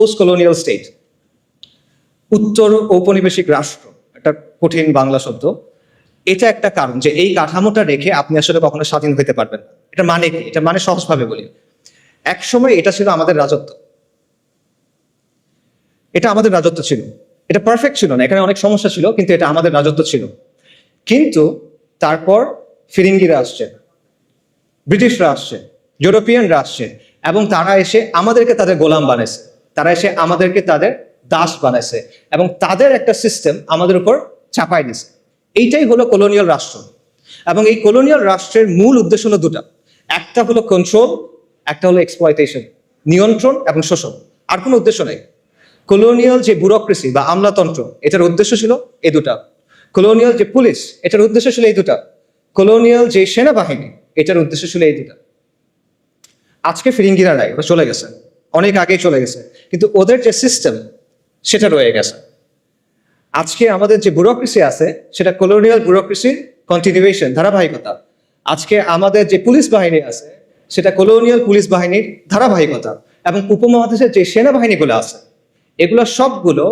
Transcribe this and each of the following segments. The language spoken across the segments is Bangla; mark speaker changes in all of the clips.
Speaker 1: পোস্ট কলোনিয়াল স্টেট, উত্তর ঔপনিবেশিক রাষ্ট্র, একটা কঠিন বাংলা শব্দ। এটা একটা কারণ যে এই কাঠামোটা রেখে আপনি আসলে কখনো স্বাধীন হতে পারবেন না। এটা মানে কি? এটা মানে সহজভাবে বলি, একসময় এটা ছিল আমাদের রাজত্ব, এটা আমাদের রাজত্ব ছিল। এটা পারফেক্ট ছিল না, এখানে অনেক সমস্যা ছিল, কিন্তু এটা আমাদের রাজত্ব ছিল। কিন্তু তারপর ফিরিঙ্গিরা আসছে, ব্রিটিশরা আসছে, ইউরোপিয়ানরা আসছে, এবং তারা এসে আমাদেরকে তাদের গোলাম বানাইছে, তারা এসে আমাদেরকে তাদের দাস বানাইছে, এবং তাদের একটা সিস্টেম আমাদের উপর চাপাই দিছে। এইটাই হলো কলোনিয়াল রাষ্ট্র। এবং এই কলোনিয়াল রাষ্ট্রের মূল উদ্দেশ্য হলো দুটা, একটা হলো কন্ট্রোল, একটা হলো এক্সপ্লয়টেশন, নিয়ন্ত্রণ এবং শোষণ। আর কোনো উদ্দেশ্য নেই। কলোনিয়াল যে ব্যুরোক্রেসি বা আমলাতন্ত্র, এটার উদ্দেশ্য ছিল এই দুটা। কলোনিয়াল যে পুলিশ, এটার উদ্দেশ্য ছিল এই দুটা। কলোনিয়াল যে সেনাবাহিনী, এটার উদ্দেশ্য ছিল এই দুটা। আজকে ফিরিঙ্গিরা নাই, ওরা চলে গেছে, অনেক আগেই চলে গেছে, কিন্তু ওদের যে সিস্টেম সেটা রয়ে গেছে। আজকে আমাদের যে ব্যুরোক্রেসি আছে সেটা কলোনিয়াল ব্যুরোক্রেসির কন্টিনিউয়েশন, ধারাবাহিকতা। আজকে আমাদের যে পুলিশ বাহিনী আছে সেটা কলোনিয়াল পুলিশ বাহিনীর ধারাবাহিকতা। এবং উপমহাদেশের যে সেনাবাহিনীগুলো আছে এগুলো সবগুলো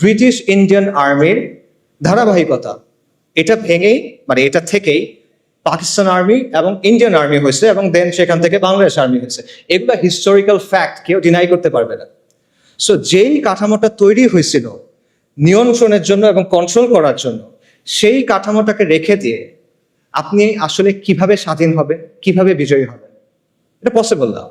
Speaker 1: ব্রিটিশ ইন্ডিয়ান আর্মির ধারাবাহিকতা। এটা ভেঙেই, মানে এটা থেকেই পাকিস্তান আর্মি এবং ইন্ডিয়ান আর্মি হয়েছে, এবং দেন সেখান থেকে বাংলাদেশ আর্মি হয়েছে। এগুলো হিস্টোরিক্যাল ফ্যাক্ট, কেউ ডিনাই করতে পারবে না। সো যেই কাঠামোটা তৈরি হয়েছিল নিয়ন্ত্রণের জন্য এবং কন্ট্রোল করার জন্য, সেই কাঠামোটাকে রেখে দিয়ে আপনি আসলে কিভাবে স্বাধীন হবেন, কিভাবে বিজয়ী হবেন? এটা পসিবল না।